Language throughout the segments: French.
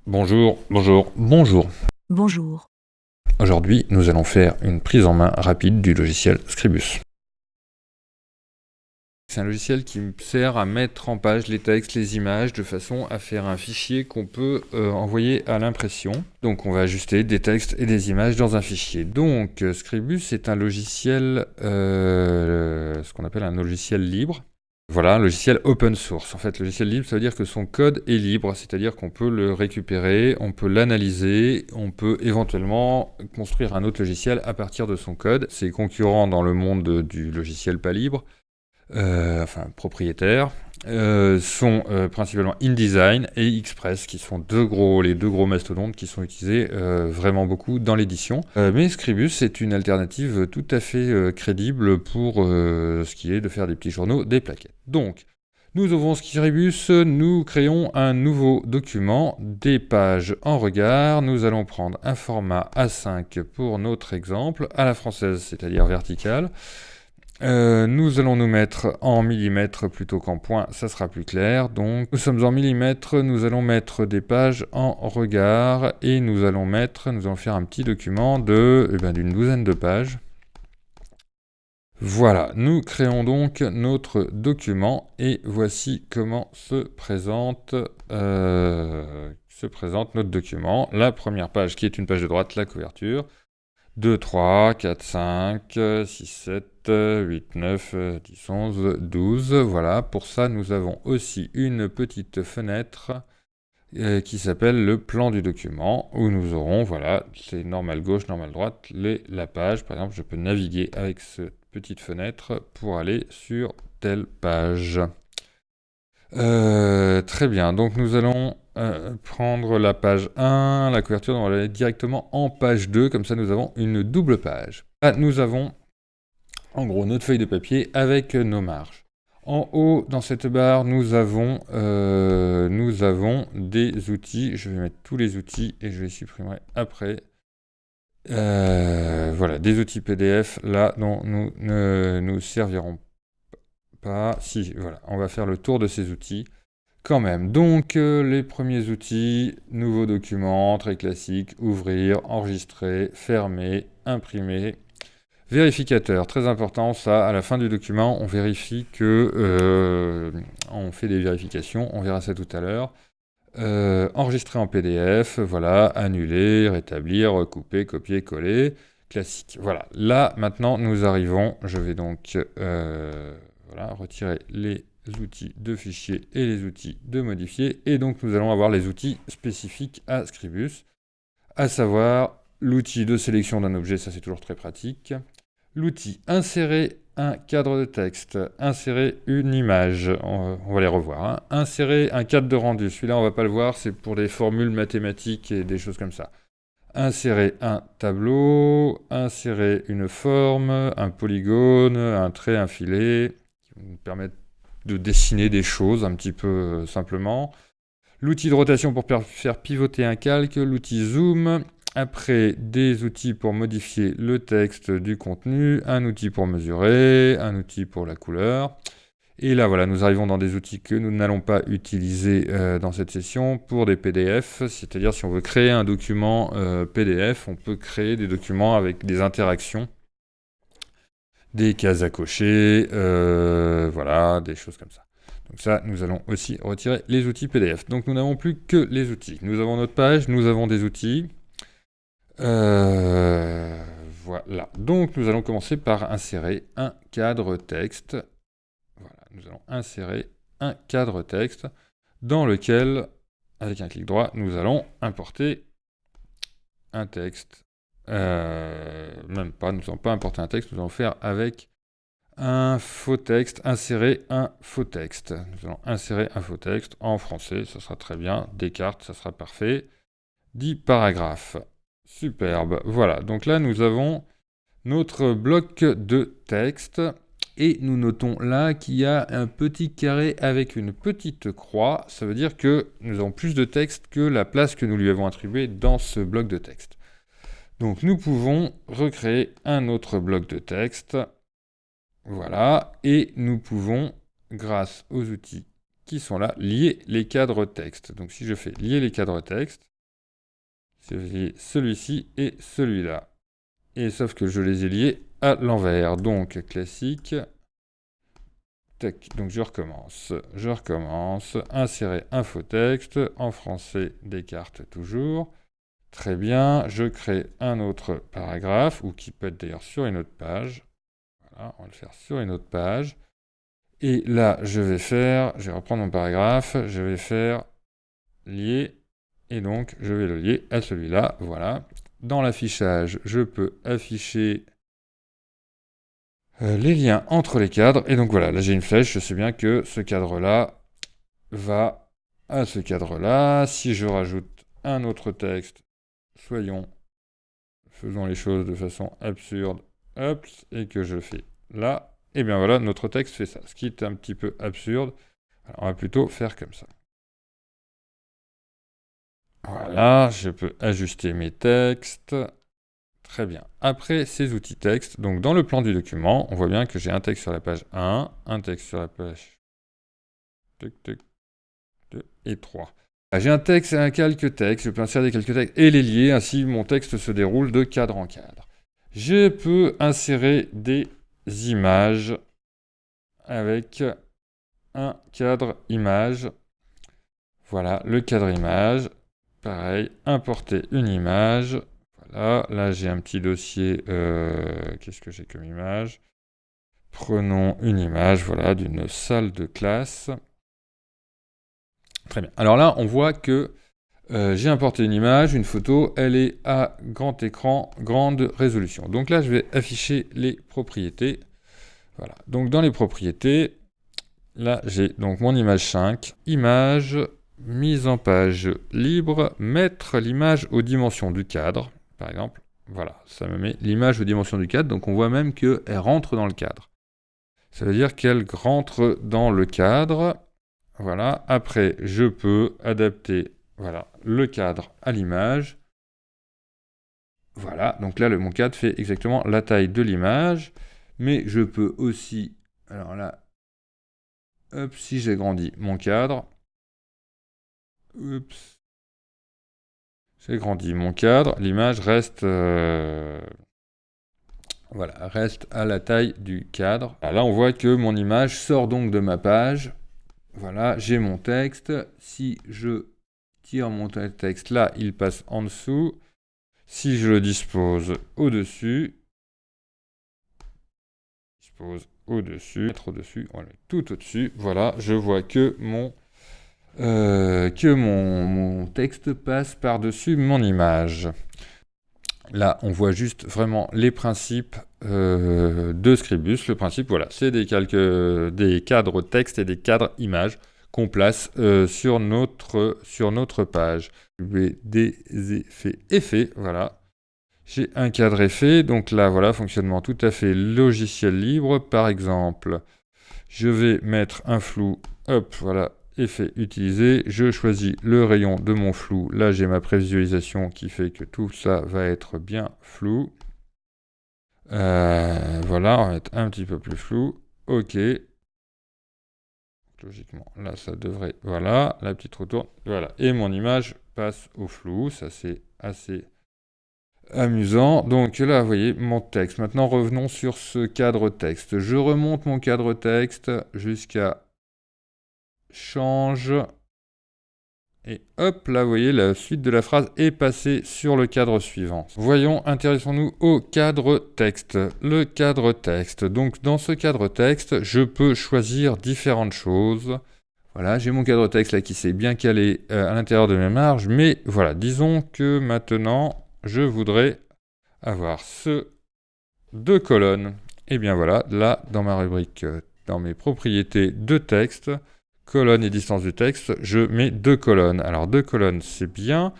Bonjour, bonjour, bonjour. Bonjour. Aujourd'hui, nous allons faire une prise en main rapide du logiciel Scribus. C'est un logiciel qui me sert à mettre en page les textes, les images, de façon à faire un fichier qu'on peut envoyer à l'impression. Donc on va ajuster des textes et des images dans un fichier. Donc Scribus est un logiciel, ce qu'on appelle un logiciel libre. Voilà, un logiciel open source. En fait, le logiciel libre, ça veut dire que son code est libre, c'est-à-dire qu'on peut le récupérer, on peut l'analyser, on peut éventuellement construire un autre logiciel à partir de son code. Ses concurrents dans le monde du logiciel pas libre, enfin propriétaire, sont principalement InDesign et Express, qui sont les deux gros mastodontes qui sont utilisés vraiment beaucoup dans l'édition. Mais Scribus est une alternative tout à fait crédible pour ce qui est de faire des petits journaux, des plaquettes. Donc, nous ouvrons Scribus, nous créons un nouveau document, des pages en regard. Nous allons prendre un format A5 pour notre exemple, à la française, c'est-à-dire vertical. Nous allons nous mettre en millimètres plutôt qu'en points, ça sera plus clair. Donc nous sommes en millimètres, nous allons mettre des pages en regard et nous allons faire un petit document d'une douzaine de pages. Voilà, nous créons donc notre document et voici comment se présente notre document. La première page qui est une page de droite, la couverture. 2, 3, 4, 5, 6, 7, 8, 9, 10, 11, 12. Voilà, pour ça, nous avons aussi une petite fenêtre qui s'appelle le plan du document, où nous aurons, voilà, c'est normal gauche, normal droite, la page. Par exemple, je peux naviguer avec cette petite fenêtre pour aller sur telle page. Très bien, donc nous allons prendre la page 1, la couverture, on va aller directement en page 2, comme ça nous avons une double page. Là, nous avons en gros notre feuille de papier avec nos marges. En haut, dans cette barre, nous avons des outils. Je vais mettre tous les outils et je les supprimerai après. Voilà, des outils PDF, là, dont nous ne nous servirons pas. Si, voilà, on va faire le tour de ces outils. Quand même, donc les premiers outils, nouveau document, très classique, ouvrir, enregistrer, fermer, imprimer. Vérificateur, très important, ça, à la fin du document, on vérifie que on fait des vérifications, on verra ça tout à l'heure. Enregistrer en PDF, voilà, annuler, rétablir, couper, copier, coller, classique. Voilà, là, maintenant, nous arrivons, je vais donc retirer les outils de fichier et les outils de modifier, et donc nous allons avoir les outils spécifiques à Scribus, à savoir l'outil de sélection d'un objet, ça c'est toujours très pratique, l'outil insérer un cadre de texte, insérer une image, on va les revoir, hein. Insérer un cadre de rendu, celui-là on va pas le voir, c'est pour des formules mathématiques et des choses comme ça. Insérer un tableau, insérer une forme, un polygone, un trait, un filet, qui vont nous permettre de dessiner des choses un petit peu simplement. L'outil de rotation pour faire pivoter un calque, l'outil zoom, après des outils pour modifier le texte du contenu, un outil pour mesurer, un outil pour la couleur. Et là, voilà, nous arrivons dans des outils que nous n'allons pas utiliser dans cette session pour des PDF, c'est-à-dire si on veut créer un document PDF, on peut créer des documents avec des interactions, des cases à cocher, voilà, des choses comme ça. Donc ça, nous allons aussi retirer les outils PDF. Donc nous n'avons plus que les outils. Nous avons notre page, nous avons des outils. Voilà. Donc nous allons commencer par insérer un cadre texte. Voilà, nous allons insérer un cadre texte dans lequel, avec un clic droit, nous allons importer un texte. Même pas, nous n'allons pas importer un texte, nous allons faire avec un faux texte, insérer un faux texte. Nous allons insérer un faux texte en français, ça sera très bien. Descartes, ça sera parfait. 10 paragraphes. Superbe. Voilà, donc là nous avons notre bloc de texte et nous notons là qu'il y a un petit carré avec une petite croix. Ça veut dire que nous avons plus de texte que la place que nous lui avons attribuée dans ce bloc de texte. Donc nous pouvons recréer un autre bloc de texte. Voilà, et nous pouvons, grâce aux outils qui sont là, lier les cadres texte. Donc si je fais lier les cadres texte, Je vais lier celui-ci et celui-là. Et sauf que je les ai liés à l'envers. Donc, classique. Tac, donc je recommence. Insérer infotexte. En français, Descartes toujours. Très bien. Je crée un autre paragraphe, ou qui peut être d'ailleurs sur une autre page. Voilà, on va le faire sur une autre page. Et là, je vais reprendre mon paragraphe. Je vais faire lier. Et donc, je vais le lier à celui-là. Voilà. Dans l'affichage, je peux afficher les liens entre les cadres. Et donc voilà, là j'ai une flèche, je sais bien que ce cadre-là va à ce cadre-là. Si je rajoute un autre texte, faisons les choses de façon absurde, hop, et que je fais là, et bien voilà, notre texte fait ça. Ce qui est un petit peu absurde, alors on va plutôt faire comme ça. Voilà, je peux ajuster mes textes. Très bien. Après ces outils texte, donc dans le plan du document, on voit bien que j'ai un texte sur la page 1, un texte sur la page 2 et 3. J'ai un texte et un calque texte, je peux insérer des calques textes et les lier, ainsi mon texte se déroule de cadre en cadre. Je peux insérer des images avec un cadre image. Voilà, le cadre image. Pareil, importer une image. Voilà, là j'ai un petit dossier. Qu'est-ce que j'ai comme image? Prenons une image, voilà, d'une salle de classe. Très bien. Alors là, on voit que j'ai importé une image, une photo, elle est à grand écran, grande résolution. Donc là, je vais afficher les propriétés. Voilà. Donc dans les propriétés, là j'ai donc mon image 5, image, mise en page libre, mettre l'image aux dimensions du cadre, par exemple. Voilà, ça me met l'image aux dimensions du cadre, donc on voit même qu'elle rentre dans le cadre. Ça veut dire qu'elle rentre dans le cadre. Voilà, après je peux adapter voilà, le cadre à l'image. Voilà, donc là mon cadre fait exactement la taille de l'image. Mais je peux aussi, alors là, hop, si j'agrandis mon cadre, oups, j'ai grandi mon cadre, l'image reste, voilà, reste à la taille du cadre. Là, on voit que mon image sort donc de ma page. Voilà, j'ai mon texte. Si je tire mon texte là, il passe en dessous. Si je le dispose au-dessus, mettre au-dessus, voilà, tout au-dessus, voilà, je vois que mon texte passe par-dessus mon image. Là, on voit juste vraiment les principes de Scribus. Le principe, voilà, c'est des cadres texte et des cadres images qu'on place sur notre page. Des effets, voilà. J'ai un cadre effet, donc là, voilà, fonctionnement tout à fait logiciel libre. Par exemple, je vais mettre un flou, hop, voilà, effet utilisé. Je choisis le rayon de mon flou. Là, j'ai ma prévisualisation qui fait que tout ça va être bien flou. Voilà, on va être un petit peu plus flou. OK. Logiquement, là, ça devrait... Voilà, la petite retourne. Voilà, et mon image passe au flou. Ça, c'est assez amusant. Donc là, vous voyez mon texte. Maintenant, revenons sur ce cadre texte. Je remonte mon cadre texte jusqu'à change. Et hop, là, vous voyez, la suite de la phrase est passée sur le cadre suivant. Voyons, intéressons-nous au cadre texte. Le cadre texte. Donc, dans ce cadre texte, je peux choisir différentes choses. Voilà, j'ai mon cadre texte là qui s'est bien calé à l'intérieur de mes marges. Mais voilà, disons que maintenant, je voudrais avoir deux colonnes. Et bien voilà, là, dans ma rubrique, dans mes propriétés de texte, colonne et distance du texte, je mets deux colonnes. Alors deux colonnes, c'est bien,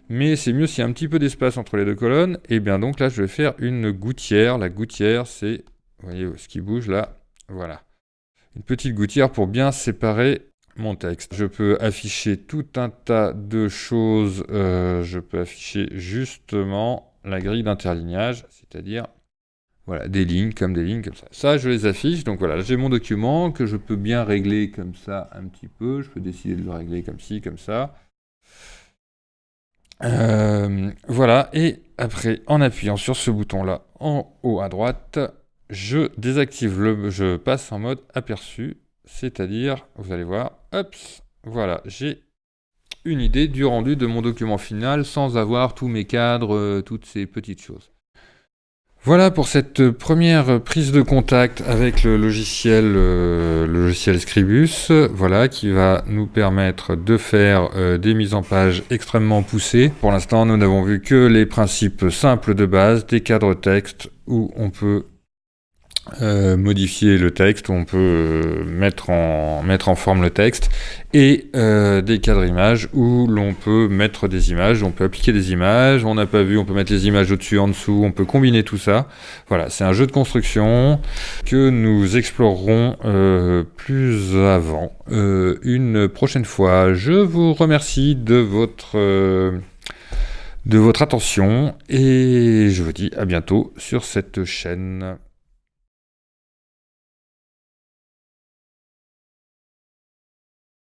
mais c'est mieux s'il y a un petit peu d'espace entre les deux colonnes. Et bien donc là, je vais faire une gouttière. La gouttière, c'est, vous voyez ce qui bouge là, voilà. Une petite gouttière pour bien séparer mon texte. Je peux afficher tout un tas de choses. Je peux afficher justement la grille d'interlignage, c'est-à-dire voilà, des lignes comme ça. Ça, je les affiche. Donc voilà, j'ai mon document que je peux bien régler comme ça un petit peu. Je peux décider de le régler comme ci, comme ça. Voilà, et après, en appuyant sur ce bouton-là, en haut à droite, je désactive je passe en mode aperçu, c'est-à-dire, vous allez voir, hop, voilà, j'ai une idée du rendu de mon document final sans avoir tous mes cadres, toutes ces petites choses. Voilà pour cette première prise de contact avec le logiciel Scribus, voilà, qui va nous permettre de faire des mises en page extrêmement poussées. Pour l'instant, nous n'avons vu que les principes simples de base, des cadres texte où on peut modifier le texte, où on peut mettre en forme le texte, et des cadres images où l'on peut mettre des images, on peut appliquer des images, on n'a pas vu, on peut mettre les images au-dessus, en dessous, on peut combiner tout ça. Voilà, c'est un jeu de construction que nous explorerons plus avant une prochaine fois. Je vous remercie de votre attention et je vous dis à bientôt sur cette chaîne.